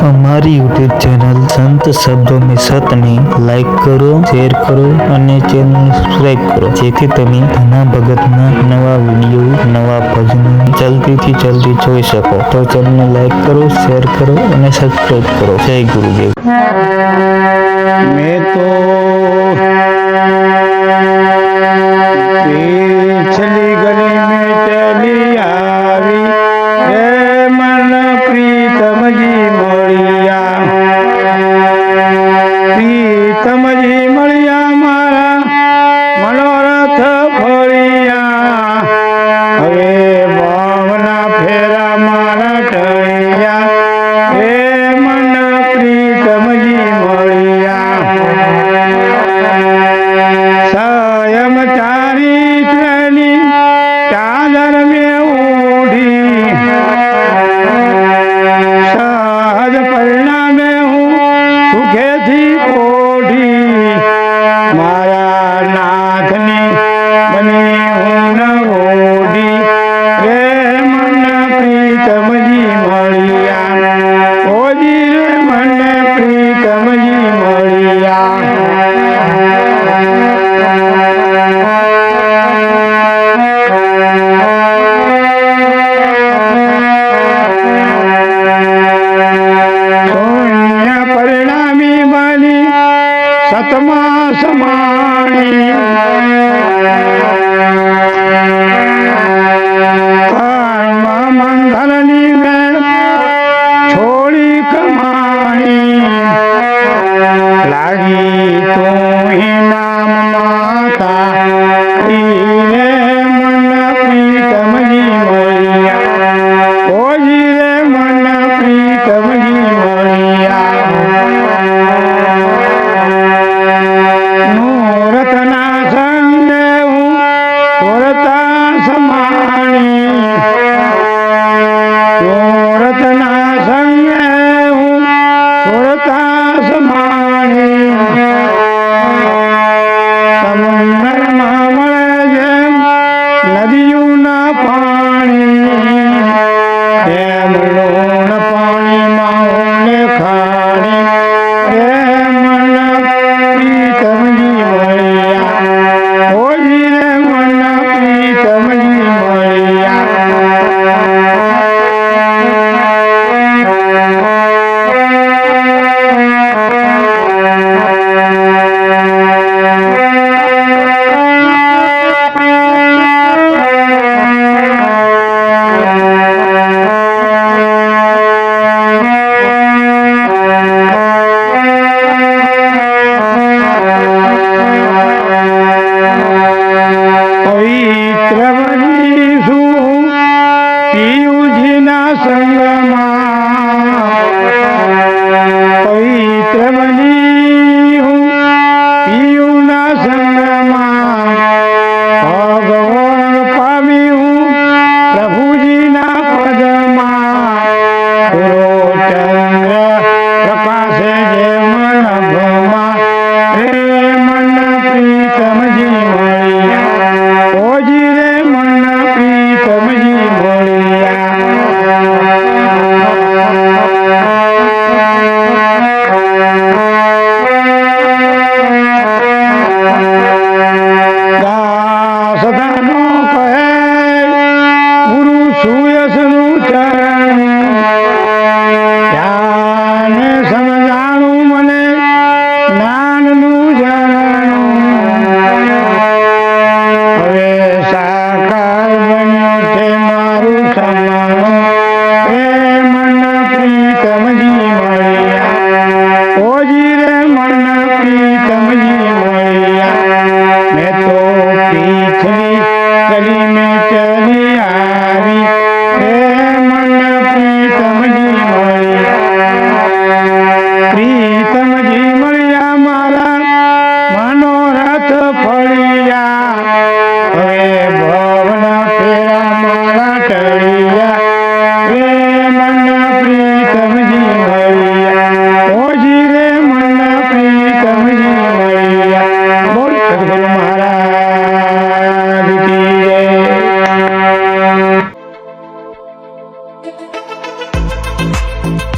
हमारी YouTube channel संत शब्दों में सत ने लाइक करो, शेर करो અને ચેનલ સબસ્ક્રાઇબ કરો, જેથી તમે ધના ભગતના નવા વિડીયો, નવા ભજનો જલ્દીથી જલ્દી જોઈ શકો. તો ચેનલને લાઈક કરો, શેર કરો અને સબસ્ક્રાઇબ કરો. જય ગુરુદેવ. मैं तो पिछली गली में चली आवी रे मन प्रीतम जी મળ્યા પ્રીતમ જી મળ્યા મારા મનોરથ ફળિયા હવે ભાવના ફેરા મારા ટળિયા રે મન પ્રીતમ જી મળ્યા સંયમ ચારિત્રની ચાદર મેં ઓઢી સહજ પરિણામે હું સુખેથી ઓઢી મારા નાથની બની હું ઓઢી રે મન પ્રીતમજી મળ્યા ઓજી રે મન પ્રીતમજી મળ્યા પરિણામી બની સતમા સમાણી કર્મ મંગલની મેં છોડી કમાણી લાગી તું નામ માતા રે મન પ્રીતમજી મળ્યા ઓજી રે મન પ્રીતમજી મળ્યા રતના સંગે હું સુરતા સમાણી રતના સંગે હું સુરતા સમાણી સમુદ્રમાં મળે જેમ નદીઓના પાણી એમ લોણ પાણીમાં ઓને ખાણી રે મન પ્રીતમજી મળ્યા ઓજી રે મન પ્રીતમજી મળ્યા પવિત્ર બનીશું પિયુજીના સંગમાં પવિત્ર બની હું પિયુના સંગમાં ભગવાન પામી હું પ્રભુજીના પદમાં પૂરો ચંદ્ર પ્રકાશે જે મન ભમાં રે મન પ્રીતમજી મળ્યા ઓજી રે મન પ્રીતમજી મળ્યા દાસદાનો કહે ગુરુ સુયસનું ચરણ ધ્યાન સમજાણું મને જ્ઞાનનું ઝરણું હવે સાકાર બન્યું છે મારું સમાણું રે મન પ્રીતમજી મળ્યા ઓજી રે મન પ્રીતમજી મળ્યા મેં તો પીછલી ગલી મેં ચલી આવી રે મન પ્રીતમજી મળ્યા પ્રીતમજી મળ્યા મારા મનોરથ ફળિયા હવે ભવના ફેરા મારા ટળિયા રે મન પ્રીતમજી મળ્યા ઓજી રે મન પ્રીતમજી મળ્યા બોલ સદગુરુ મહારાજ કી જય. Thank you.